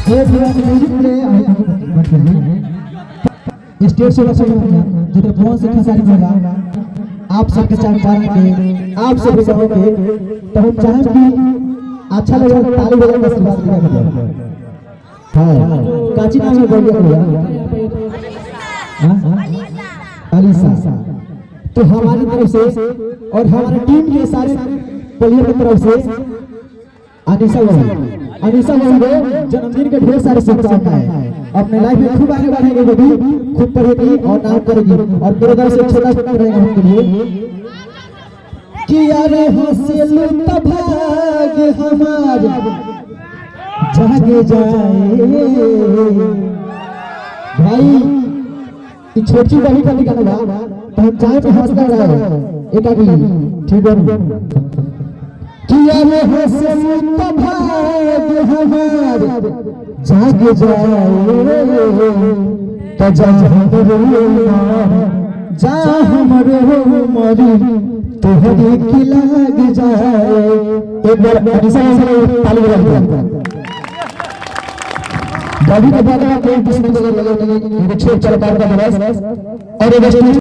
ये music play stage से जितने फोन से खसारी होगा आप सबके चाहे पाएंगे आप सब कहोगे तो हम चाहें कि अच्छा लगे ताली बजा के आशीर्वाद दिया हां काची नाम है बोलिए भैया अलीसा तो हमारी तरफ से और हमारी टीम के सारे प्लेयर की तरफ से अनीसा को जन्मदिन के ढेर सारे शुभकामनाएं अपने लाइफ में खूब आगे बढ़ेंगे वो भी खूब पढ़ेगी और नाम करेगी और मेरे तरफ से छोटा छोटा रहेगा उनके लिए कि यारे हंसिल भाग हमार जागे जाए भाई ये छोटी बड़ी का निकाला तो हम चाहे तो हंसता रहे एक अभी ठीक है कि यारे हंसिल भाग हमार जागे जाए तो जा हमरे मरी तोहरे की लाग जाए एक बार अनीसा से ताली बजा दो बॉडी के बाद आप एक दूसरे को लगा छोड़ चल का बरस और